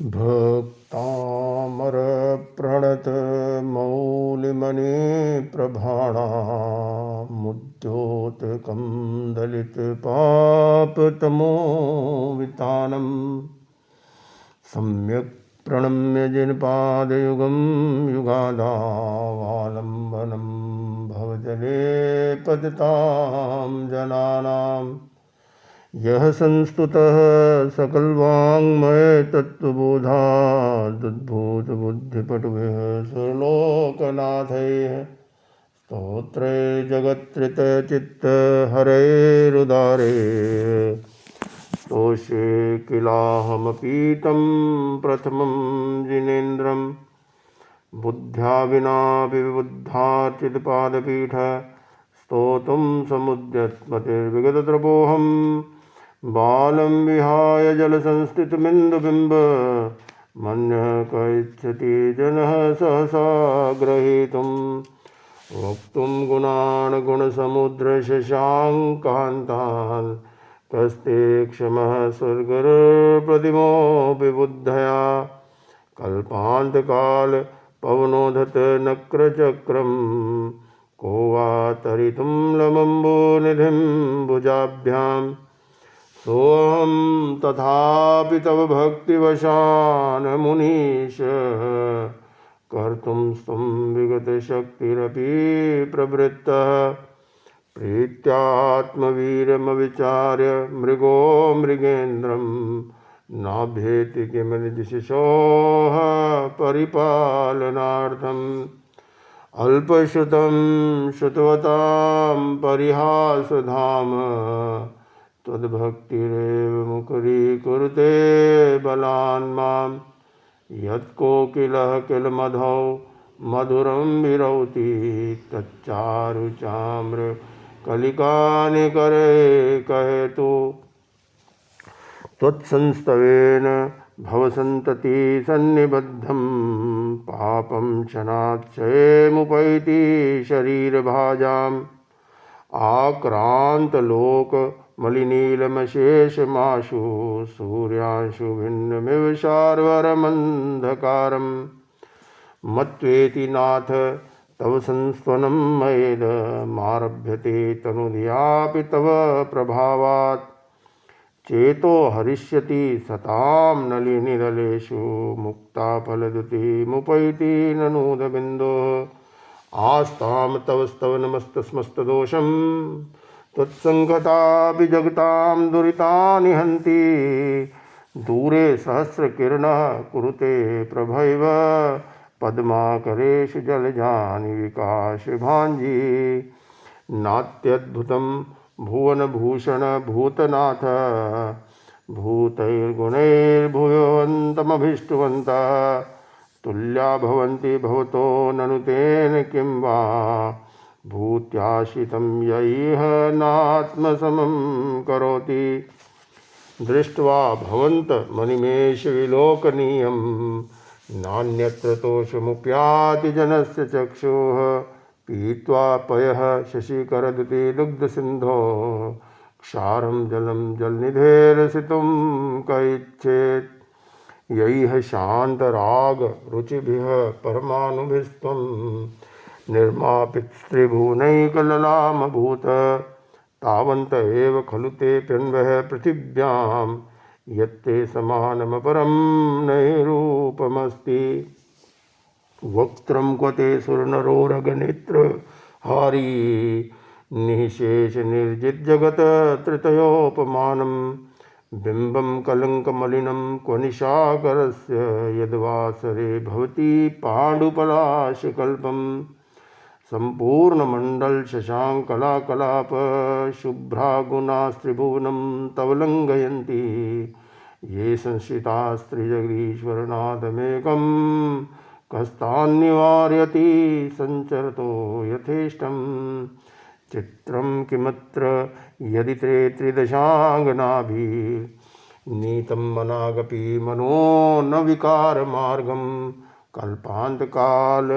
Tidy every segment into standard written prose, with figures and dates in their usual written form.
भक्तामरप्रणतमौलिमणिप्रभाणामुद्योतकं दलितपापतमोवितानं सम्यक् प्रणम्य जिनपादयुगं युगादावालम्बनं भवजले पतितां जनानां यः संस्तुतः सकलवाङ्मय तत्त्वबोधादुद्भूतबुद्धिपटुभिः सुरलोकनाथैः स्तोत्रे जगत्कृतचित्तहरैरुदारे तोषे किलाहमपीतं प्रथमं जिनेन्द्रं बुद्ध्या विना विबुद्धार्चितपादपीठ स्तोतुं समुद्यत्मतिर्विगतद्रवोऽहं बालं विहाय जलसंस्थितमिन्दुबिम्ब मन्यः क इच्छति जनः सहसा ग्रहीतुं वक्तुं गुणान् गुणसमुद्रशशाङ्कान्तान् कस्ते क्षमः स्वर्गप्रतिमोऽपि बुद्धया कल्पान्तकाल पवनोधत नक्रचक्रम् को वा तरितुं लमम्बोनिधिं भुजाभ्यां सोऽहं तथापि तव भक्तिवशान् मुनीश कर्तुं स्त्वं विगतशक्तिरपि प्रवृत्तः प्रीत्यात्मवीर्यमविचार्य मृगो मृगेन्द्रं नाभ्येति किमनिदिशिशोः परिपालनार्थम् अल्पश्रुतं श्रुतवतां परिहासधाम त्वद्भक्तिरेव मुखरीकुरुते बलान् मां यत्कोकिलः किलमधौ मधुरं विरौति तच्चारुचाम्र कलिकानिकरे कहेतु त्वत्संस्तवेन भवसन्तति सन्निबद्धं पापं क्षणाक्षयमुपैति शरीरभाजाम् आक्रान्तलोकमलिनीलमशेषमाशु सूर्यांशु भिन्नमिव शार्वरमन्धकारं मत्वेति नाथ तव संस्त्वनं मयेदमारभ्यते तनुधियापि तव प्रभावात् चेतो हरिष्यति सतां नलिनीदलेषु मुक्ताफलद्युतिमुपैति ननूदबिन्दोः आस्तां तव स्तवनमस्तस्मस्तदोषं त्वत्सङ्गताभिजगतां दुरितानि हन्ति दूरे सहस्रकिरणः कुरुते प्रभैव पद्माकरेषु जलजानि विकाशभाञ्जी नात्यद्भुतं भुवनभूषण भूतनाथ भूतैर्गुणैर्भुवन्तमभीष्टवन्तः तुल्या भवन्ति भवतो ननु तेन किं वा भूत्याशितं यैह नात्मसमं करोति दृष्ट्वा भवन्तमनिमेषविलोकनीयं नान्यत्र तोषमुप्याति जनस्य चक्षुः पीत्वा पयः शशिकरदुतिदुग्धसिन्धो क्षारं जलं जलनिधेरसितुं क इच्छेत् यैह शान्तरागरुचिभिः परमानुभिस्त्वं निर्मापितस्त्रिभुवनैकललामभूत तावन्त एव खलु तेऽप्यन्वः पृथिव्यां यत्ते समानमपरं नैरूपमस्ति वक्त्रं क्वते सुरनरोरगनेत्रहारी निःशेषनिर्जितजगत् त्रितयोपमानं बिम्बं कलङ्कमलिनं क्व निशाकरस्य यद्वासरे भवति पाण्डुपलाशकल्पं सम्पूर्णमण्डलशशाङ्कलाकलाप शुभ्रागुणास्त्रिभुवनं तव लङ्घयन्ति ये संश्रितास्त्रिजगदीश्वरनाथमेकं कस्तान्निवारयति सञ्चरतो यथेष्टं चित्रं किमत्र यदि ते त्रिदशाङ्गनाभिर्नीतं मनागपि मनो न विकारमार्गं कल्पान्तकाल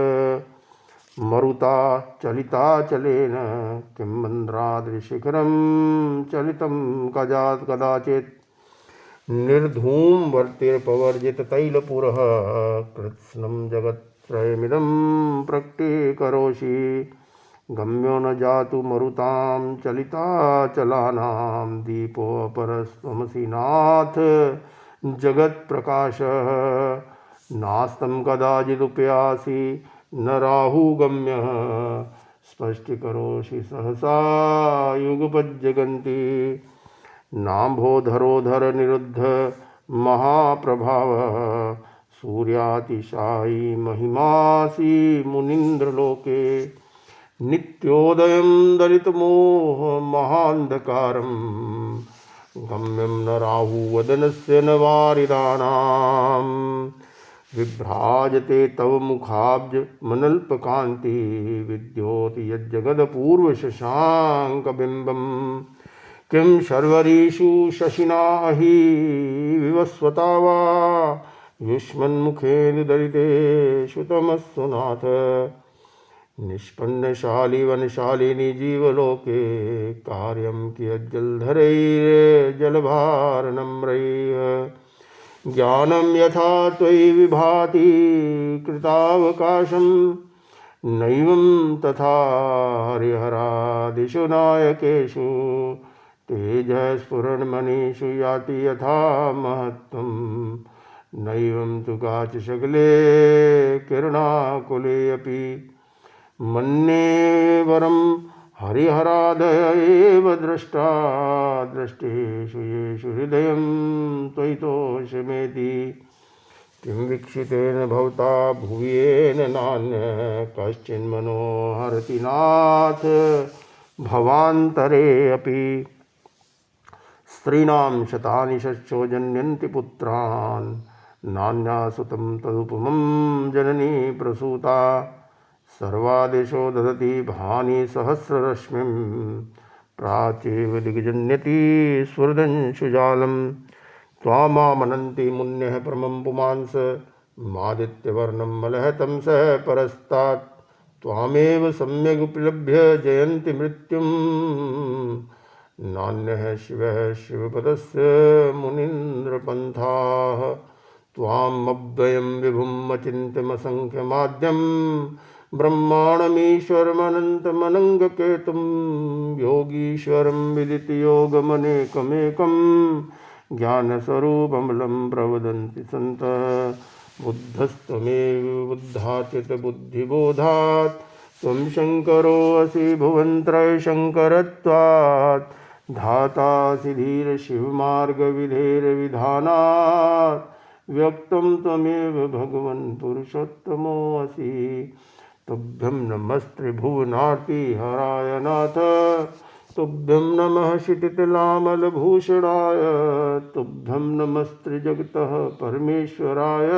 मरुता चलिताचलेन किं मन्द्राद्रिशिखरं चलितं कदाचित् निर्धूम वर्तिर्पवर्जित तैलपुरः कृत्स्नं जगत्त्रयमिदं प्रकटीकरोषि गम्यो न जातु मरुतां चलिताचलानां दीपोऽपरस्त्वमसि नाथ जगत्प्रकाशः नास्तं कदाचिदुपयासि न राहुगम्यः स्पष्टीकरोषि सहसा युगपज्जगन्ति नाम्भोधरोधर निरुद्ध महाप्रभावः सूर्यातिशायी महिमासि मुनीन्द्रलोके नित्योदयं दलितमोह महान्धकारं गम्यं न राहुवदनस्य न वारिदानां विभ्राजते तव मुखाब्ज मनल्पकान्ति विद्योति यज्जगदपूर्वशशाङ्कबिम्बं किं शर्वरीषु शशिना हि विवस्वता वा युष्मन्मुखेन दलितेषु तमस्सु नाथ निष्पन्नशाली वनशालिनी जीवलोके कार्यं कियज्जलधरैर्जलभारनम्रैः ज्ञानं यथा त्वयि विभाति कृतावकाशं नैवं तथा हरिहरादिषु नायकेषु तेजस्फुरणमणिषु याति यथा महत्त्वं नैवं तु काचिशकले किरणाकुले अपि मन्ये वरं हरिहरादय एव द्रष्टा दृष्टेषु येषु हृदयं त्वयि तोषमेति किं वीक्षितेन भवता भुवियेन नान्य कश्चिन्मनो हरति नाथ भवान्तरे अपि स्त्रीणां शतानि शश्चो जन्यन्ति पुत्रान् नान्यासुतं तदुपमं जननी प्रसूता सर्वादेशो ददति भानि सहस्ररश्मिं प्राचेव दिग्जन्यति स्वर्दंशुजालं त्वामामनन्ति मुन्यः परमं पुमांस मादित्यवर्णं मलहतं सः परस्तात् त्वामेव सम्यगुपलभ्य जयन्ति मृत्युं नान्यः शिवः शिवपदस्य मुनीन्द्रपन्थाः त्वामव्ययं विभुम् अचिन्त्यमसङ्ख्यमाद्यं ब्रह्माणमीश्वरमनन्तमनङ्गकेतुं योगीश्वरं विदिति योगमनेकमेकं ज्ञानस्वरूपमलं प्रवदन्ति सन्तः बुद्धस्त्वमेव बुद्धाचितबुद्धिबोधात् त्वं शङ्करोऽसि भुवनत्रयशङ्करत्वात् धातासि धीरशिवमार्गविधेर्विधानात् व्यक्तं त्वमेव भगवन् पुरुषोत्तमोऽसि तुभ्यं नमस्त्रिभुवनार्तिहराय नाथ तुभ्यं नमः क्षितितलामलभूषणाय तुभ्यं नमस्त्रिजगतः परमेश्वराय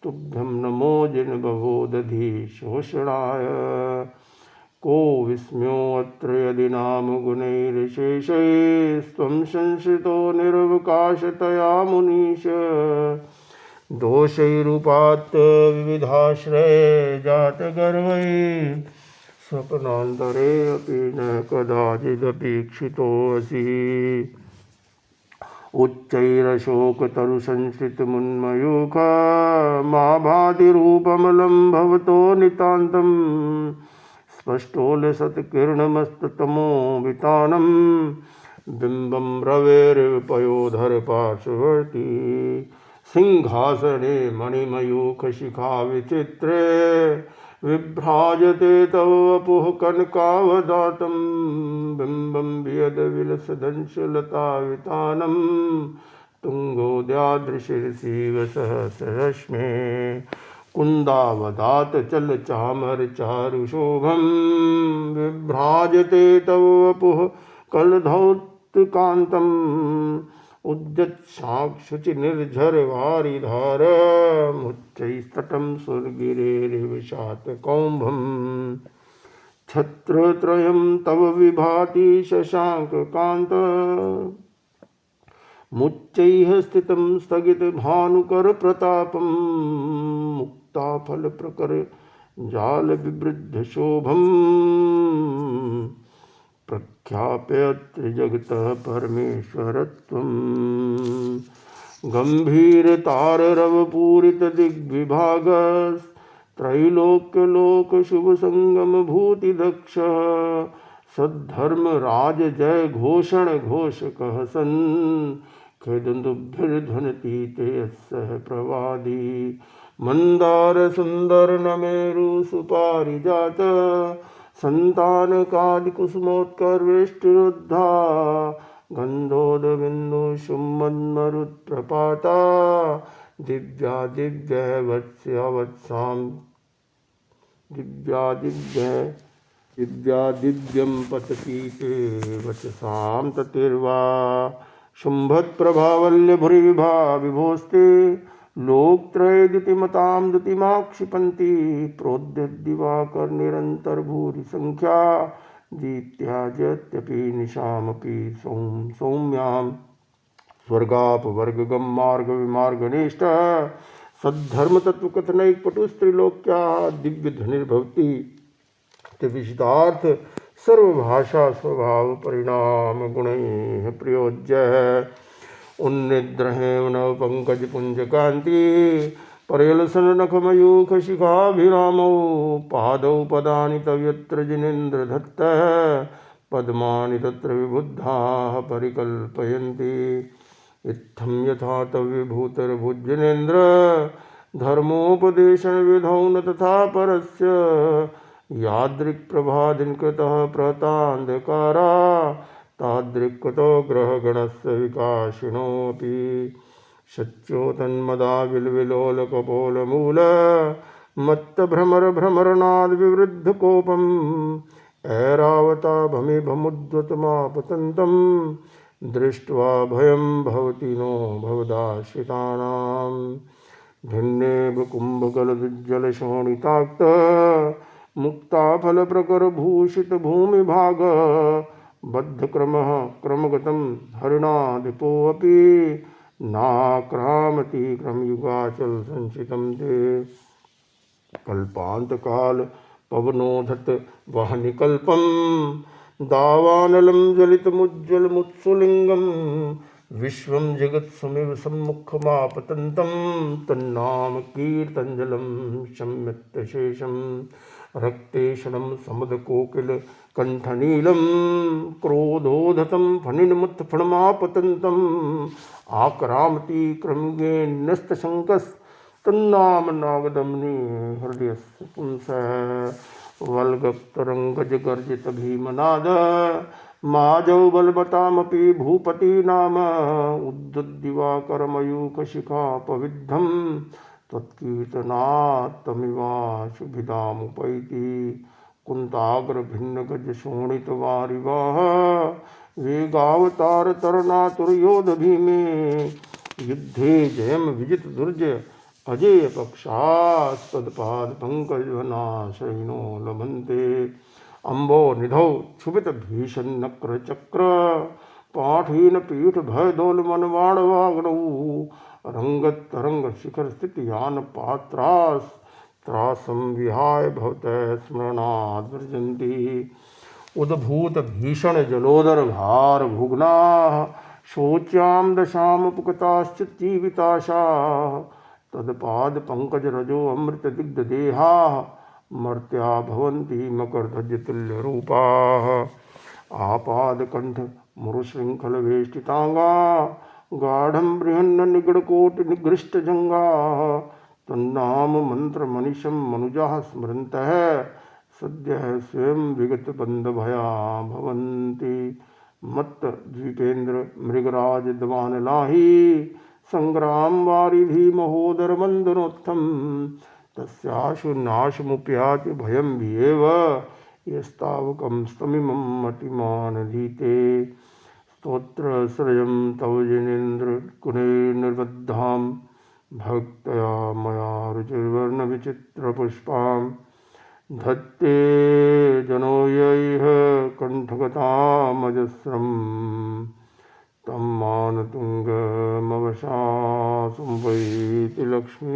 तुभ्यं नमो जिनबभोदधिशोषणाय को विस्म्योऽत्र यदि नाम गुणैर्विशेषैस्त्वं संश्रितो निरवकाशतया मुनीश दोषैरूपात् विविधाश्रयजातगर्वैः स्वप्नान्तरे अपि न कदाचिदपेक्षितोऽसि उच्चैरशोकतरुसंश्रितमुन्मयूखा मा भातिरूपमलं भवतो नितान्तं स्पष्टोलसत्किरणमस्ततमोवितानं बिम्बं रवेर्पयोधरपार्श्ववर्ती सिंहासने मणिमयूखशिखा विचित्रे विभ्राजते तव वपुः कनकावदातं बिम्बं वियदविलसदंशलतावितानं तुङ्गोद्यादृशिरसीव सहस्ररश्मे कुन्दावदात चलचामरचारुशोभं विभ्राजते तव वपुः कलधौतकान्तम् उद्यत्साक्षुचिनिर्झरवारिधारमुच्चैस्तटं सुरगिरेर्विषातकौम्भं छत्रत्रयं तव विभाति शशाङ्ककान्त मुच्चैः स्थितं स्थगितभानुकरप्रतापं मुक्ताफलप्रकर जालविवृद्धशोभं प्रख्याप्यत्र जगतः परमेश्वरत्वम् गम्भीरताररवपूरितदिग्विभागस्त्रैलोक्यलोकशुभसङ्गमभूतिदक्ष सद्धर्मराज जय घोषण घोषकः सन् खेदुन्दुभिर्ध्वनति ते यस्सः प्रवादी मंदार सुंदर नमेरु सुपारिजात संतानकादिकुसुमोत्कर्वेष्टिरुद्धा गन्धोदबिन्दु सुमन्मरुत्प्रपाता दिव्या दिव्य वत्स्यावत्सां दिव्या दिव्यं पतति ते वचसां ततिर्वा शुम्भत्प्रभावल्यभुरिविभा विभोस्ते लोकत्रयदितिमतां दुतिमाक्षिपन्ति प्रोद्यद्दिवाकरनिरन्तरभूरिसंख्या दीप्त्याजत्यपि निशामपि सौम्यां स्वर्गापवर्गगं मार्गविमार्गनिष्ठ सद्धर्मतत्त्वकथनैकपटुस्त्रिलोक्या दिव्यध्वनिर्भवति विशिष्टार्थ सर्वभाषा स्वभाव परिणाम गुणैः प्रयोज्यः उन्निद्रहेम नव पंकज पुंज कांति पर्यलसन नखमयूख शिखाभिरामौ पादौ पदानि तव यत्र जिनेन्द्र दत्तः पद्मानि तत्र विबुद्धाः परिकल्पयन्ति इत्थं यथा तव विभूतिर्भुजनेन्द्र धर्मोपदेशन विधौ न तथा परस्य यादृक्प्रभादिनकृतः प्रतान्धकारा तादृक्कृतो ग्रहगणस्य विकाशिनोऽपि शच्यो तन्मदाविलविलोलकपोलमूल मत्तभ्रमरभ्रमरनादविवृद्धकोपम् ऐरावता भमिभमुद्वतमापतन्तं दृष्ट्वा भयं भवति नो भवदाश्रितानां भिन्नेव कुम्भकलदुज्जलशोणिताक्त मुक्ताफलप्रकरभूषितभूमिभाग बद्धक्रमः क्रमगतं हरिणाधिपोऽपि नाक्रामति क्रमयुगाचल संचितं ते कल्पान्तकाल पवनोधत वहनिकल्पं दावानलं ज्वलितमुज्ज्वलमुत्सुलिङ्गं विश्वं जगत्सुमिव सम्मुखमापतन्तं तन्नाम कीर्तञ्जलं शम्यत्यशेषं रक्तेशनं समुदकोकिलकण्ठनीलं क्रोधोधतं फणिन्मुत्फणमापतन्तम् आक्रामति क्रमगेन्यस्तशङ्कस्तन्नाम नागदम्नि हृदयस्य पुंसः वल्गतरङ्गजगर्जितभीमनाद माजौ बलवतामपि भूपति नाम उद्दद्दिवाकरमयूखशिखापविद्धं त्वत्कीर्तनात्तमिवाशुभिदामुपैति कुन्ताग्रभिन्नगजशोणितवारिवाह वेगावतारतरणातुरयोधभीमे युद्धे जयं विजितदुर्जय अजेयपक्षास्तत्पादपङ्कजवनाशयिनो लभन्ते अम्बो निधौ क्षुभितभीषन्नक्रचक्र पाठीनपीठभयदोलमनवाणवाग्नौ रङ्गतरङ्गशिखरस्थितयानपात्रास्त्रासं विहाय भवतः स्मरणाद्व्रजन्ति उद्भूतभीषणजलोदरभारभुग्नाः शोच्यां दशामुपगताश्चित्तीविताशाः तत्पादपङ्कजरजोऽमृतदिग्धदेहाः मर्त्या भवन्ति मकरध्वजतुल्यरूपाः आपादकण्ठमुरुशृङ्खलवेष्टिताङ्गा गाढं बृहन्ननिगडकोटिनिगृष्टजङ्गाः तन्नाम मन्त्रमनिशं मनुजाः स्मरन्तः सद्यः स्वयं विगतबन्धभया भवन्ति मत्तद्वीपेन्द्र मृगराजदवानलाहि संग्राम वारिधि महोदरमन्दनोत्थं तस्याशु नाशमुपयाति भयं विएव यस्तावकं स्तमिमं मतिमानधीते स्तोत्रश्रयं तव जिनेन्द्र कुणे निर्बद्धां भक्तया मया रुचिर्वर्णविचित्रपुष्पां धत्ते जनो यैः कण्ठगतामजस्रं तं मानतुङ्गमवशासुं वैति लक्ष्मी।